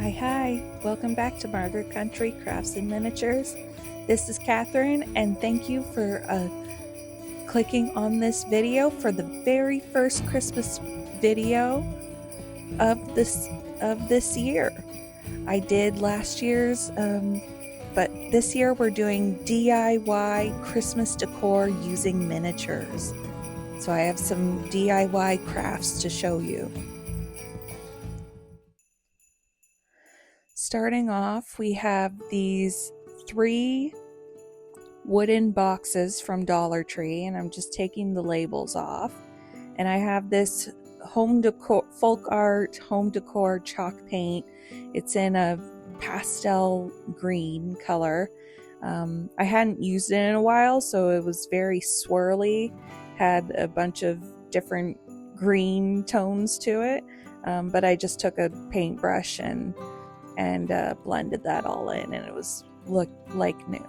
Hi, welcome back to Margaretcountry Crafts and Miniatures. This is Catherine, and thank you for clicking on this video for the very first Christmas video of this year. I did last year's, but this year we're doing DIY Christmas decor using miniatures. So I have some DIY crafts to show you. Starting off, we have these 3 wooden boxes from Dollar Tree, and I'm just taking the labels off. And I have this home decor, folk art home decor chalk paint. It's in a pastel green color. I hadn't used it in a while, so it was very swirly, had a bunch of different green tones to it, but I just took a paintbrush and blended that all in, and it looked like new.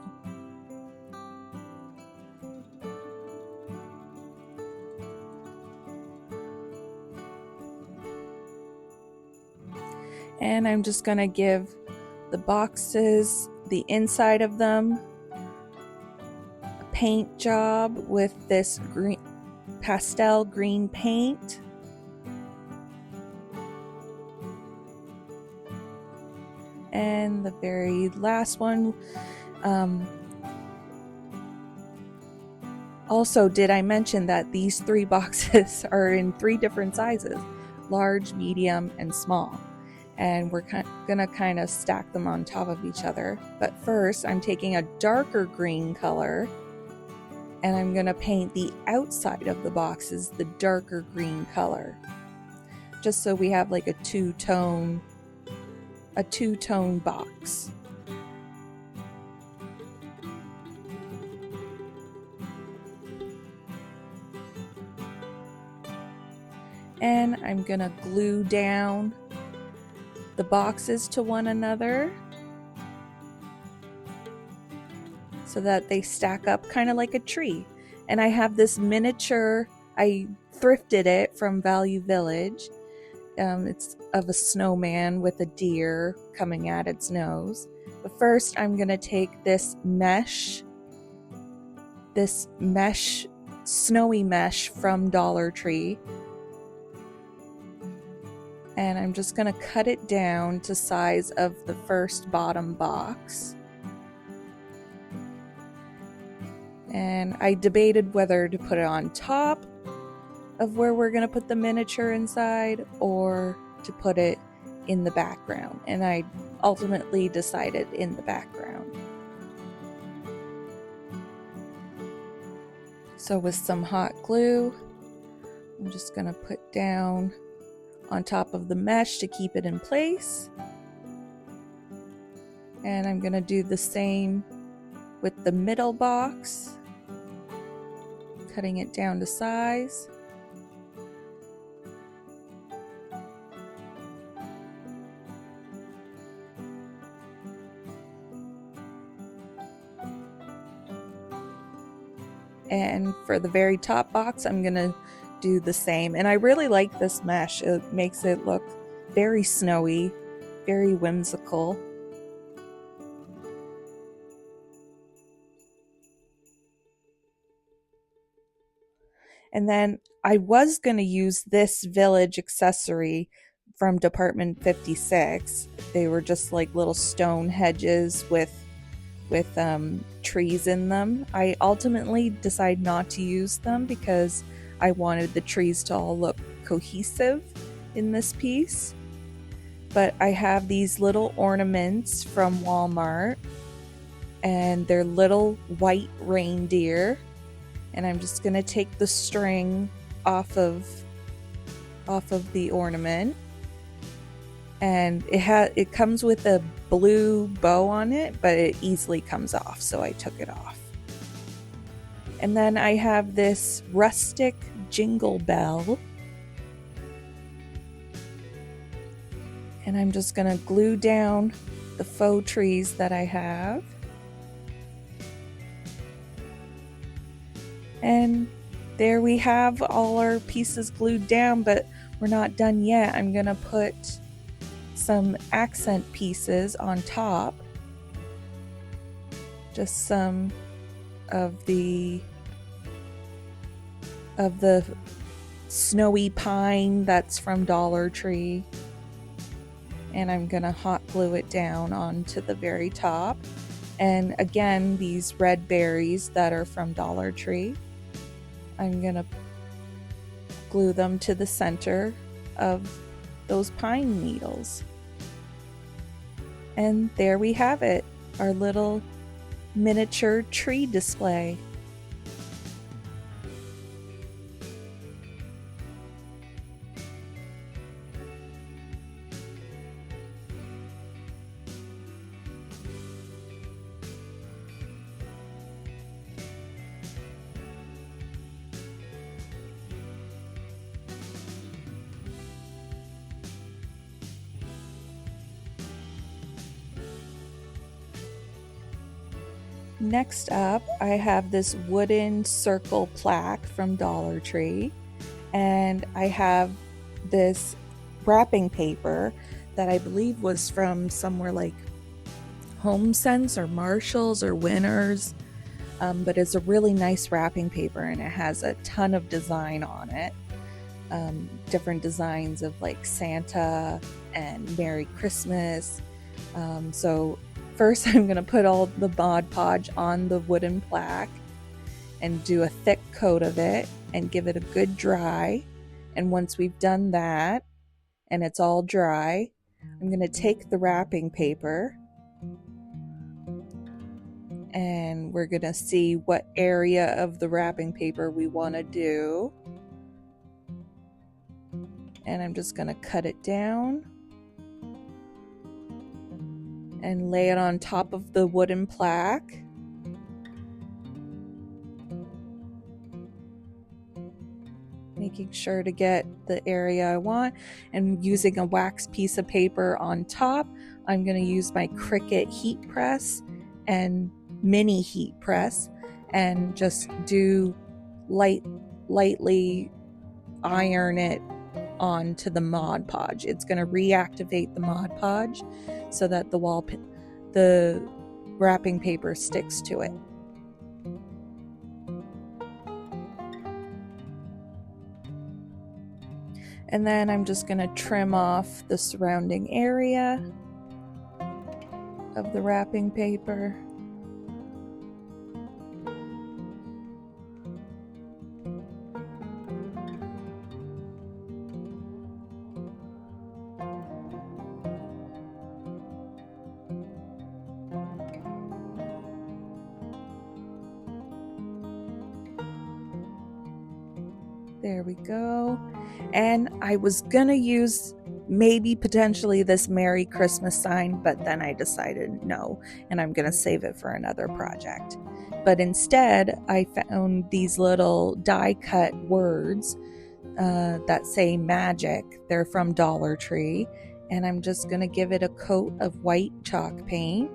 And I'm just gonna give the boxes, the inside of them, a paint job with this pastel green paint. And the very last one, also, did I mention that these 3 boxes are in 3 different sizes: large, medium, and small. And we're gonna kind of stack them on top of each other. But first, I'm taking a darker green color, and I'm gonna paint the outside of the boxes the darker green color, just so we have like a two-tone box. And I'm gonna glue down the boxes to one another so that they stack up kind of like a tree. And I have this miniature, I thrifted it from Value Village. It's of a snowman with a deer coming at its nose. But first, I'm gonna take this snowy mesh from Dollar Tree, and I'm just gonna cut it down to size of the first bottom box. And I debated whether to put it on top of where we're gonna put the miniature inside, or to put it in the background, and I ultimately decided in the background. So with some hot glue, I'm just gonna put down on top of the mesh to keep it in place, and I'm gonna do the same with the middle box, cutting it down to size. And for the very top box, I'm gonna do the same. And I really like this mesh. It makes it look very snowy, very whimsical. And then I was gonna use this village accessory from Department 56. They were just like little stone hedges with trees in them. I ultimately decided not to use them because I wanted the trees to all look cohesive in this piece. But I have these little ornaments from Walmart, and they're little white reindeer, and I'm just gonna take the string off of the ornament. And it comes with a blue bow on it, but it easily comes off, so I took it off. And then I have this rustic jingle bell, and I'm just gonna glue down the faux trees that I have. And there we have all our pieces glued down, but we're not done yet. I'm gonna put some accent pieces on top. Just some of the snowy pine that's from Dollar Tree. And I'm gonna hot glue it down onto the very top. And again, these red berries that are from Dollar Tree, I'm gonna glue them to the center of those pine needles. And there we have it, our little miniature tree display. Next up, I have this wooden circle plaque from Dollar Tree, and I have this wrapping paper that I believe was from somewhere like HomeSense or Marshalls or Winners, but it's a really nice wrapping paper and it has a ton of design on it. Different designs of like Santa and Merry Christmas. So first I'm going to put all the Mod Podge on the wooden plaque and do a thick coat of it and give it a good dry. And once we've done that and it's all dry, I'm going to take the wrapping paper and we're going to see what area of the wrapping paper we want to do. And I'm just going to cut it down and lay it on top of the wooden plaque. Making sure to get the area I want, and using a wax piece of paper on top, I'm going to use my Cricut heat press and mini heat press and just do lightly iron it onto the Mod Podge. It's going to reactivate the Mod Podge so that the wrapping paper sticks to it. And then I'm just going to trim off the surrounding area of the wrapping paper. There we go. And I was gonna use maybe potentially this Merry Christmas sign, but then I decided no, and I'm gonna save it for another project. But instead, I found these little die cut words that say magic. They're from Dollar Tree, and I'm just gonna give it a coat of white chalk paint.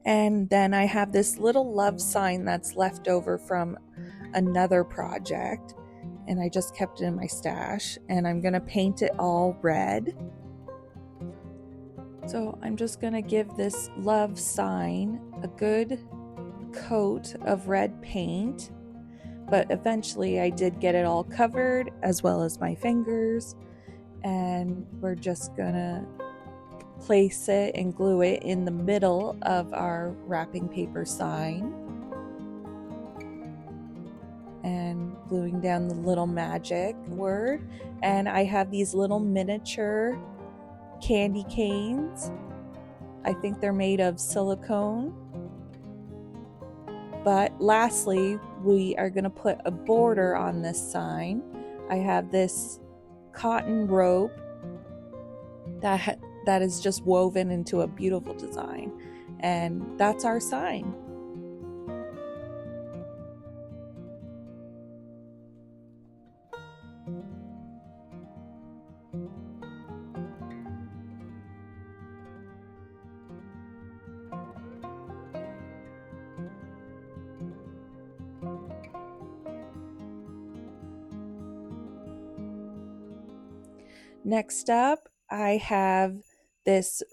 And then I have this little love sign that's left over from another project, and I just kept it in my stash, and I'm gonna paint it all red. So I'm just gonna give this love sign a good coat of red paint, but eventually I did get it all covered as well as my fingers, and we're just gonna place it and glue it in the middle of our wrapping paper sign, and gluing down the little magic word. And I have these little miniature candy canes. I think they're made of silicone. But lastly, we are going to put a border on this sign. I have this cotton rope that is just woven into a beautiful design, and that's our sign. Next up, I have this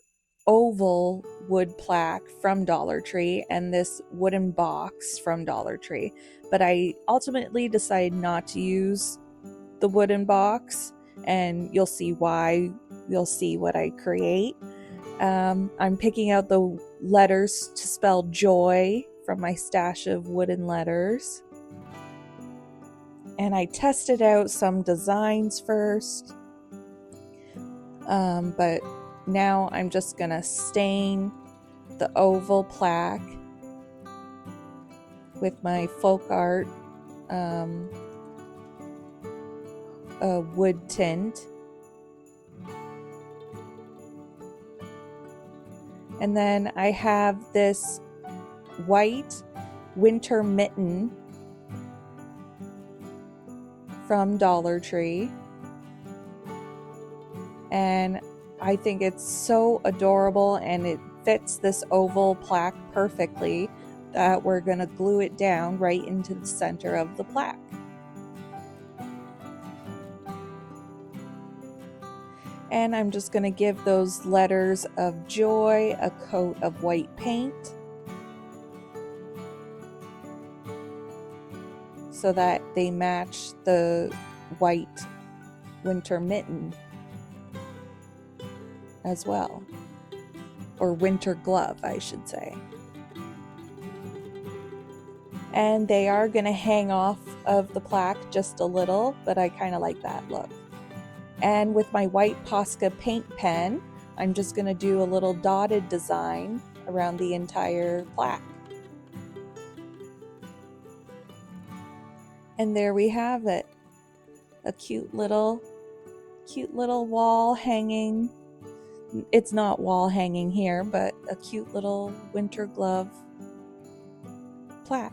oval wood plaque from Dollar Tree and this wooden box from Dollar Tree, but I ultimately decided not to use the wooden box, and you'll see why. You'll see what I create. I'm picking out the letters to spell joy from my stash of wooden letters, and I tested out some designs first, but now I'm just gonna stain the oval plaque with my folk art wood tint. And then I have this white winter mitten from Dollar Tree. And I think it's so adorable, and it fits this oval plaque perfectly that we're gonna glue it down right into the center of the plaque. And I'm just gonna give those letters of joy a coat of white paint so that they match the white winter mitten as well, or winter glove, I should say. And they are going to hang off of the plaque just a little, but I kind of like that look. And with my white Posca paint pen, I'm just going to do a little dotted design around the entire plaque. And there we have it, a cute little wall hanging. It's not wall hanging here, but a cute little winter glove plaque.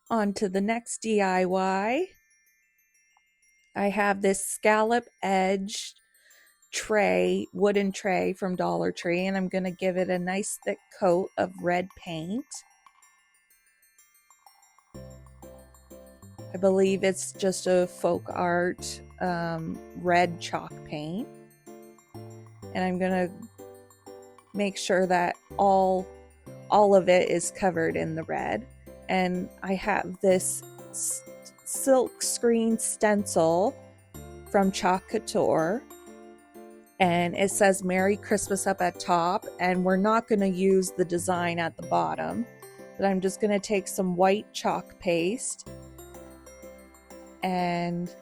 On to the next DIY. I have this scallop edge tray, wooden tray from Dollar Tree, and I'm going to give it a nice thick coat of red paint. I believe it's just a folk art red chalk paint. And I'm going to make sure that all of it is covered in the red. And I have this silk screen stencil from Chalk Couture, and it says Merry Christmas up at top, and we're not going to use the design at the bottom, but I'm just going to take some white chalk paste and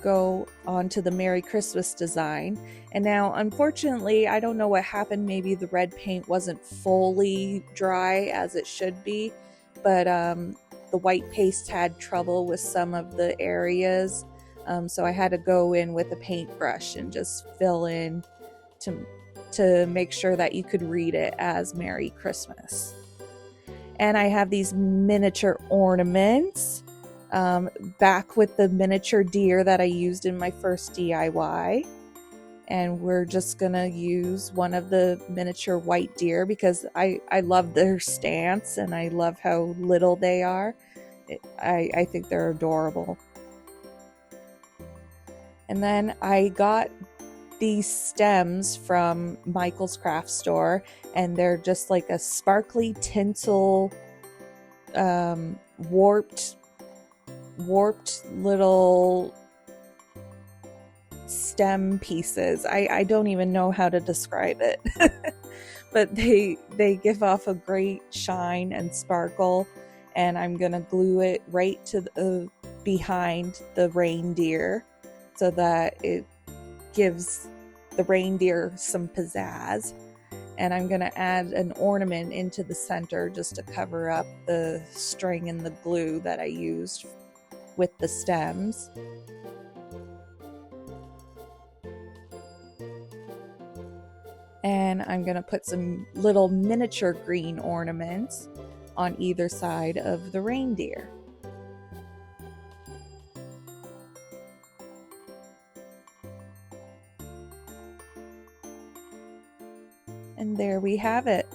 go onto the Merry Christmas design. And now, unfortunately, I don't know what happened. Maybe the red paint wasn't fully dry as it should be, but the white paste had trouble with some of the areas. So I had to go in with a paintbrush and just fill in to make sure that you could read it as Merry Christmas. And I have these miniature ornaments, back with the miniature deer that I used in my first DIY. And we're just gonna use one of the miniature white deer because I love their stance and I love how little they are. I think they're adorable. And then I got these stems from Michael's craft store, and they're just like a sparkly tinsel, warped little stem pieces. I don't even know how to describe it. But they give off a great shine and sparkle, and I'm gonna glue it right to the behind the reindeer so that it gives the reindeer some pizzazz. And I'm gonna add an ornament into the center just to cover up the string and the glue that I used with the stems. And I'm gonna put some little miniature green ornaments on either side of the reindeer. And there we have it.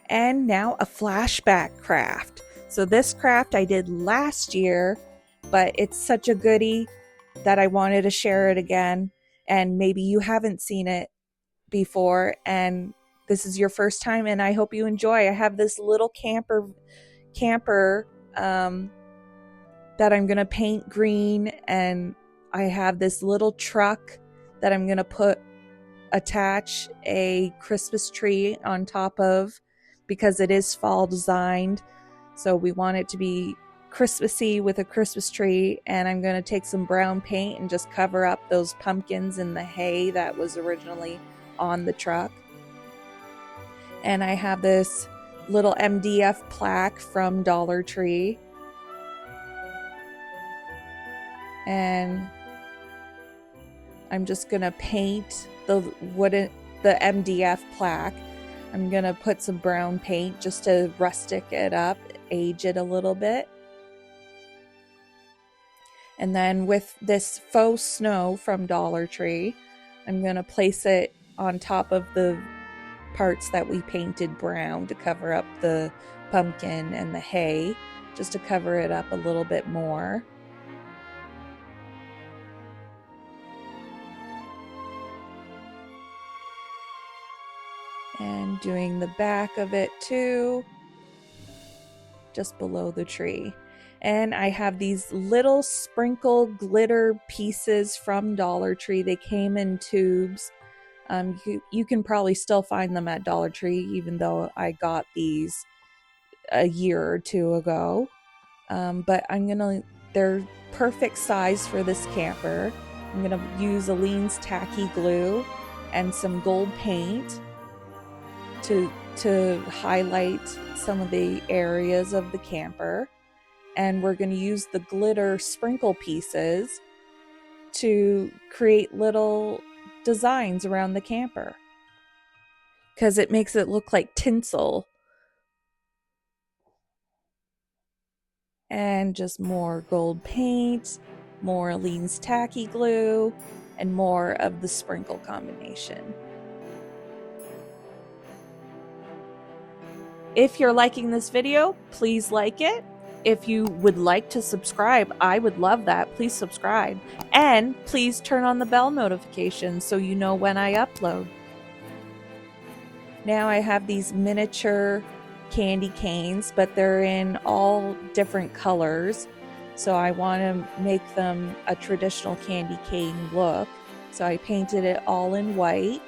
And now a flashback craft. So this craft I did last year, but it's such a goodie that I wanted to share it again. And maybe you haven't seen it before and this is your first time, and I hope you enjoy. I have this little camper that I'm gonna paint green, and I have this little truck that I'm gonna attach a Christmas tree on top of, because it is fall designed. So we want it to be Christmassy with a Christmas tree, and I'm going to take some brown paint and just cover up those pumpkins and the hay that was originally on the truck. And I have this little MDF plaque from Dollar Tree. And I'm just going to paint the MDF plaque. I'm going to put some brown paint just to rustic it up, age it a little bit. And then with this faux snow from Dollar Tree, I'm going to place it on top of the parts that we painted brown to cover up the pumpkin and the hay, just to cover it up a little bit more. And doing the back of it too, just below the tree. And I have these little sprinkle glitter pieces from Dollar Tree. They came in tubes. You can probably still find them at Dollar Tree, even though I got these a year or two ago. But they're perfect size for this camper. I'm gonna use Aleene's tacky glue and some gold paint to highlight some of the areas of the camper. And we're going to use the glitter sprinkle pieces to create little designs around the camper, because it makes it look like tinsel. And just more gold paint, more Aleene's tacky glue, and more of the sprinkle combination. If you're liking this video, please like it. If you would like to subscribe, I would love that. Please subscribe. And please turn on the bell notifications so you know when I upload. Now I have these miniature candy canes, but they're in all different colors. So I want to make them a traditional candy cane look. So I painted it all in white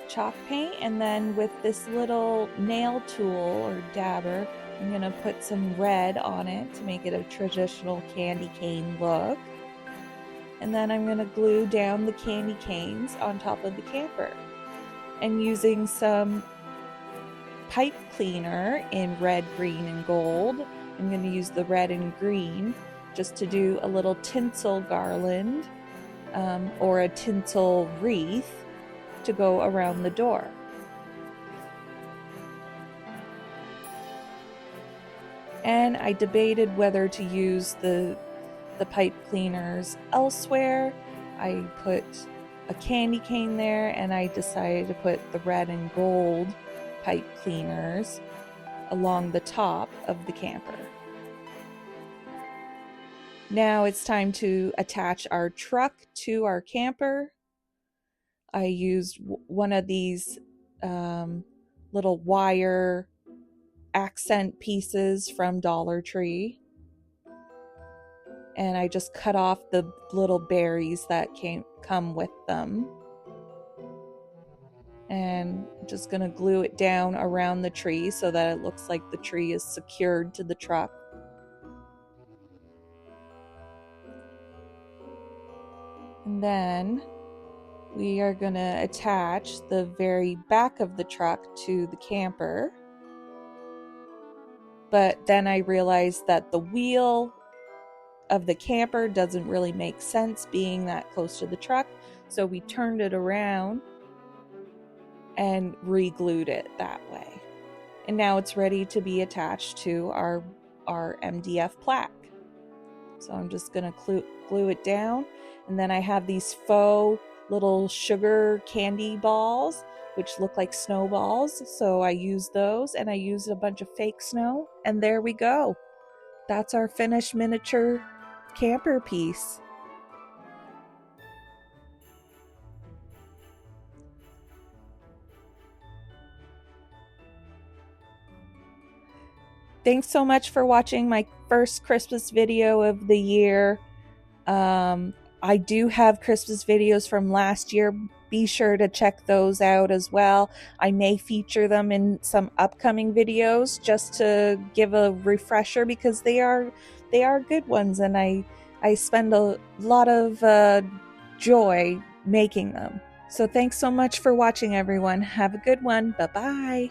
chalk paint, and then with this little nail tool or dabber, I'm going to put some red on it to make it a traditional candy cane look. And then I'm going to glue down the candy canes on top of the camper. And using some pipe cleaner in red, green, and gold, I'm going to use the red and green just to do a little tinsel garland or a tinsel wreath to go around the door. And I debated whether to use the pipe cleaners elsewhere. I put a candy cane there, and I decided to put the red and gold pipe cleaners along the top of the camper. Now it's time to attach our truck to our camper. I used one of these little wire accent pieces from Dollar Tree, and I just cut off the little berries that come with them, and just gonna glue it down around the tree so that it looks like the tree is secured to the truck. And then we are going to attach the very back of the truck to the camper. But then I realized that the wheel of the camper doesn't really make sense being that close to the truck, so we turned it around and re-glued it that way. And now it's ready to be attached to our MDF plaque. So I'm just gonna glue it down, and then I have these faux little sugar candy balls which look like snowballs, so I use those, and I used a bunch of fake snow, and there we go. That's our finished miniature camper piece. Thanks so much for watching my first Christmas video of the year. I do have Christmas videos from last year. Be sure to check those out as well. I may feature them in some upcoming videos just to give a refresher, because they are good ones, and I spend a lot of joy making them. So thanks so much for watching, everyone. Have a good one. Bye-bye.